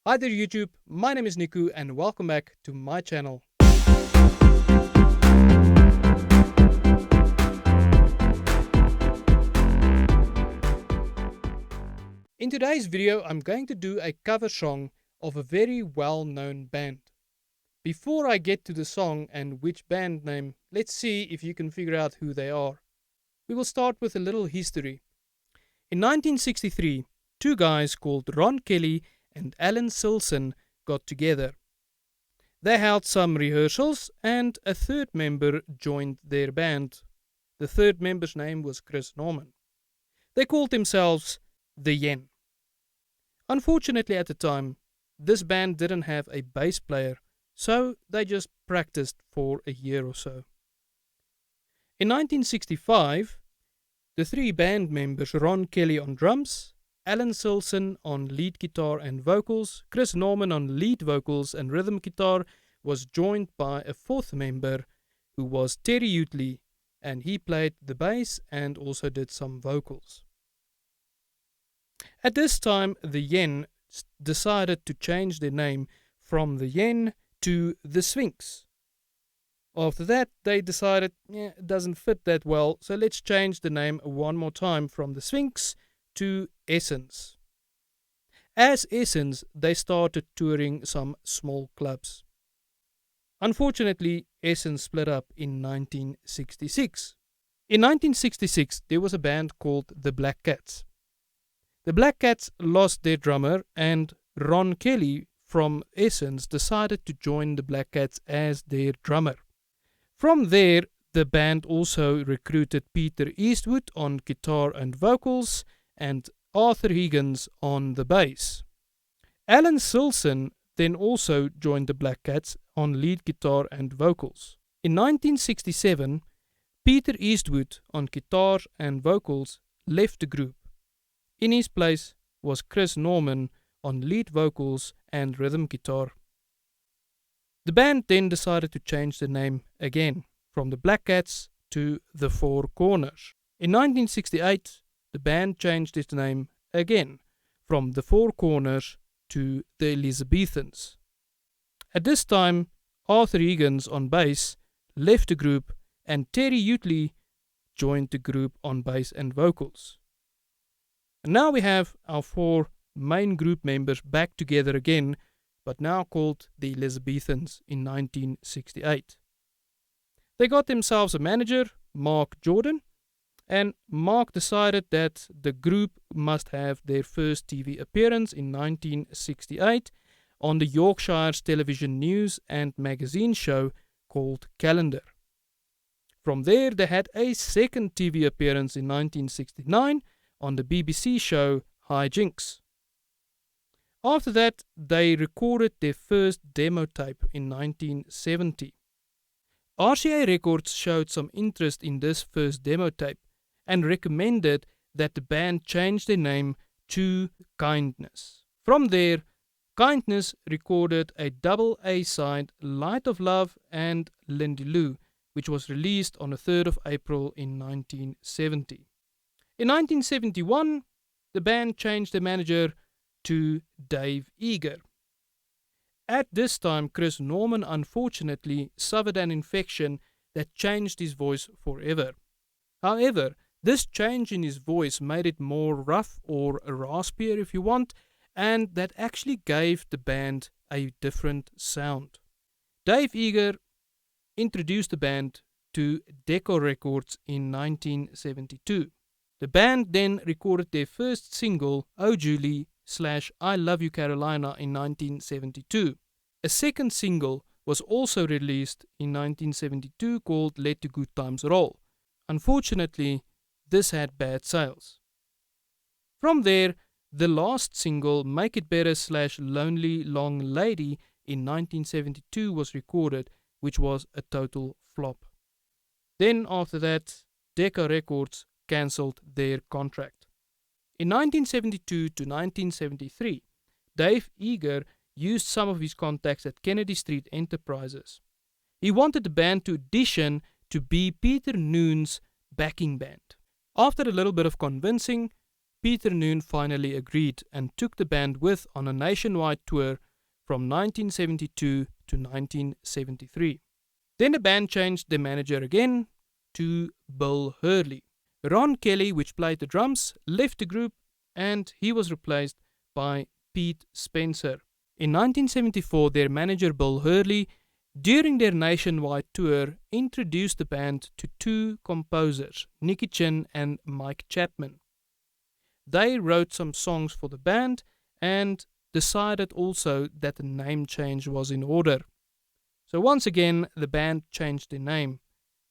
Hi there YouTube, my name is Nico and welcome back to my channel. In today's video I'm going to do a cover song of a very well-known band. Before I get to the song and which band name, let's see if you can figure out who they are. We will start with a little history. In 1963, two guys called Ron Kelly and Alan Silson got together. They held some rehearsals and a third member joined their band. The third member's name was Chris Norman. They called themselves the Yen. Unfortunately at the time, this band didn't have a bass player, so they just practiced for a year or so. In 1965, the three band members, Ron Kelly on drums, Alan Silson on lead guitar and vocals, Chris Norman on lead vocals and rhythm guitar, was joined by a fourth member who was Terry Utley, and he played the bass and also did some vocals. At this time, the Yen decided to change their name from the Yen to the Sphinx. After that, they decided, it doesn't fit that well, so let's change the name one more time from the Sphinx to Essence. As Essence, they started touring some small clubs. Unfortunately, Essence split up in 1966. In 1966, there was a band called the Black Cats. The Black Cats lost their drummer, and Ron Kelly from Essence decided to join the Black Cats as their drummer. From there, the band also recruited Peter Eastwood on guitar and vocals and Arthur Higgins on the bass. Alan Silson then also joined the Black Cats on lead guitar and vocals. In 1967, Peter Eastwood on guitar and vocals left the group. In his place was Chris Norman on lead vocals and rhythm guitar. The band then decided to change the name again, from the Black Cats to the Four Corners. In 1968, the band changed its name again, from the Four Corners to the Elizabethans. At this time, Arthur Higgins on bass left the group and Terry Utley joined the group on bass and vocals. And now we have our four main group members back together again, but now called the Elizabethans in 1968. They got themselves a manager, Mark Jordan, and Mark decided that the group must have their first TV appearance in 1968 on the Yorkshire's television news and magazine show called Calendar. From there, they had a second TV appearance in 1969 on the BBC show High Jinks. After that, they recorded their first demo tape in 1970. RCA Records showed some interest in this first demo tape and recommended that the band change their name to Kindness. From there, Kindness recorded a double A-side, Light of Love and Lindy Lou, which was released on the 3rd of April in 1970. In 1971, the band changed their manager to Dave Eager. At this time, Chris Norman unfortunately suffered an infection that changed his voice forever. However, this change in his voice made it more rough or raspier if you want, and that actually gave the band a different sound. Dave Eager introduced the band to Decca Records in 1972. The band then recorded their first single, Oh Julie / I Love You Carolina, in 1972. A second single was also released in 1972 called Let the Good Times Roll. Unfortunately, this had bad sales. From there, the last single, Make It Better / Lonely Long Lady, in 1972 was recorded, which was a total flop. Then after that, Decca Records cancelled their contract. In 1972 to 1973, Dave Eager used some of his contacts at Kennedy Street Enterprises. He wanted the band to audition to be Peter Noon's backing band. After a little bit of convincing, Peter Noon finally agreed and took the band with on a nationwide tour from 1972 to 1973. Then the band changed their manager again to Bill Hurley. Ron Kelly, which played the drums, left the group and he was replaced by Pete Spencer. In 1974, their manager Bill Hurley, during their nationwide tour, introduced the band to two composers, Nicky Chin and Mike Chapman. They wrote some songs for the band and decided also that the name change was in order. So once again, the band changed their name,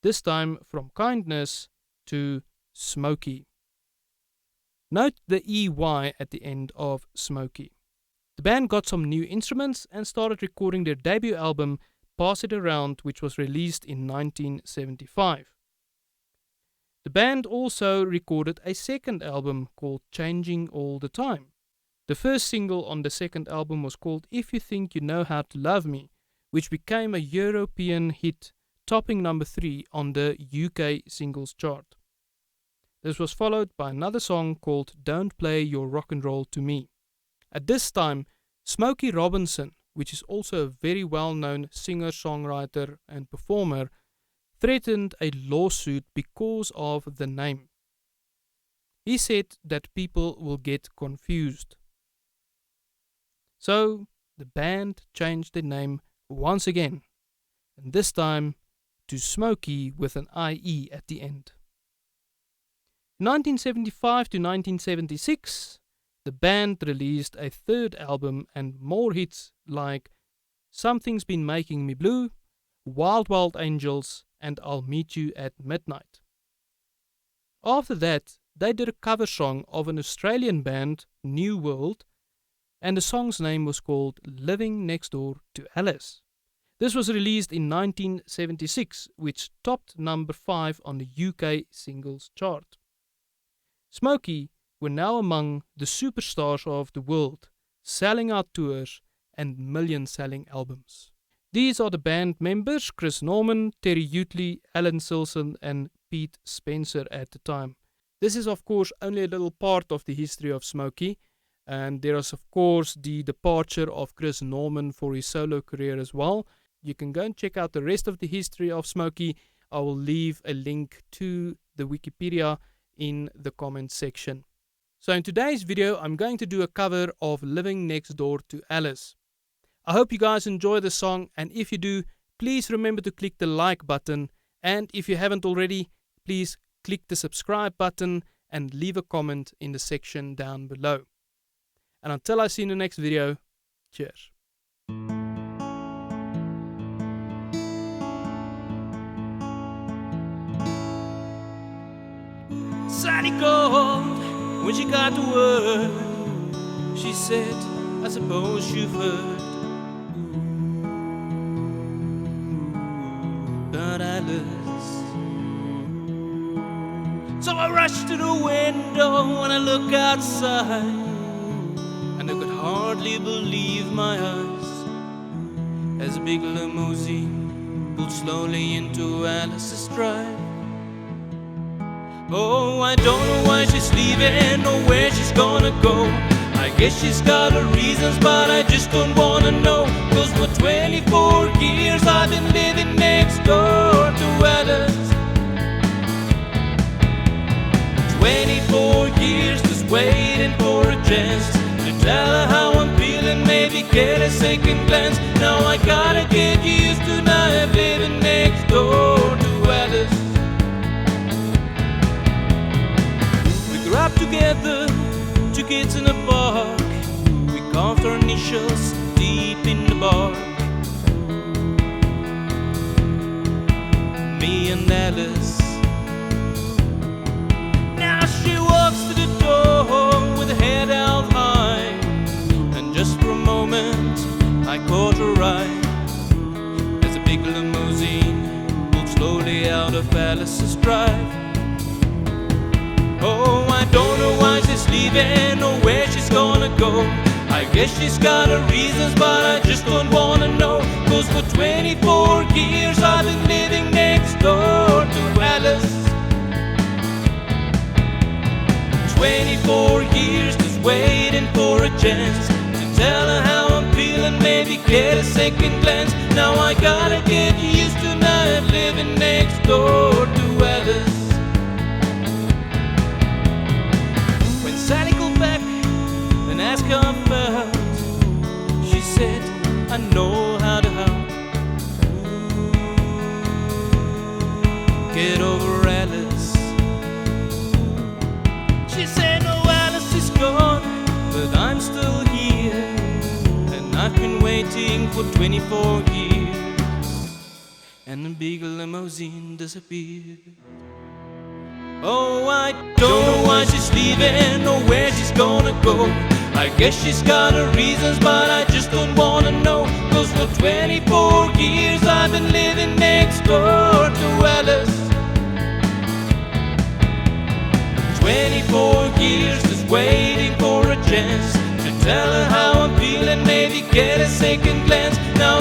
this time from Kindness to Smokie. Note the EY at the end of Smokie. The band got some new instruments and started recording their debut album, Pass It Around, which was released in 1975. The band also recorded a second album called Changing All the Time. The first single on the second album was called If You Think You Know How to Love Me, which became a European hit, topping number 3 on the UK singles chart. This was followed by another song called Don't Play Your Rock and Roll to Me. At this time, Smokey Robinson, which is also a very well-known singer-songwriter and performer, threatened a lawsuit because of the name. He said that people will get confused. So, the band changed their name once again, and this time to Smokie with an IE at the end. 1975 to 1976, the band released a third album and more hits like Something's Been Making Me Blue, Wild Wild Angels, and I'll Meet You at Midnight. After that, they did a cover song of an Australian band, New World, and the song's name was called Living Next Door to Alice. This was released in 1976, which topped number 5 on the UK singles chart. Smokie were now among the superstars of the world, selling out tours and million-selling albums. These are the band members: Chris Norman, Terry Utley, Alan Silson and Pete Spencer at the time. This is of course only a little part of the history of Smokie, and there is of course the departure of Chris Norman for his solo career as well. You can go and check out the rest of the history of Smokie. I will leave a link to the Wikipedia in the comments section. So in today's video, I'm going to do a cover of Living Next Door to Alice. I hope you guys enjoy the song, and if you do, please remember to click the like button, and if you haven't already, please click the subscribe button and leave a comment in the section down below. And until I see you in the next video, cheers. Sally called when she got the word. She said, I suppose you've heard about Alice. So I rushed to the window and I look outside, and I could hardly believe my eyes as a big limousine pulled slowly into Alice's drive. Oh, I don't know why she's leaving or where she's gonna go. I guess she's got her reasons, but I just don't wanna know. 'Cause for 24 years I've been living next door to Alice. 24 years just waiting for a chance to tell her how I'm feeling, maybe get a second glance. Now I gotta get used to not living next door to Alice. Up together, 2 kids in a park. We carved our initials deep in the bark. Me and Alice. Now she walks to the door with her head held high, and just for a moment I caught her eye as a big limousine pulled slowly out of Alice's drive. Oh, I don't know why she's leaving or where she's gonna go. I guess she's got her reasons, but I just don't wanna know. 'Cause for 24 years I've been living next door to Alice. 24 years just waiting for a chance to tell her how I'm feeling, maybe get a second glance. Now I gotta get used to not living next door to Alice. When Sally called back and asked how I felt, she said, I know how to help. Get over Alice. She said, no, Alice is gone, but I'm still here, and I've been waiting for 24 years. And the big limousine disappeared. Oh, I don't know why she's leaving or where she's gonna go. I guess she's got her reasons, but I just don't wanna know. 'Cause for 24 years I've been living next door to Alice. 24 years just waiting for a chance to tell her how I'm feeling, maybe get a second glance. Now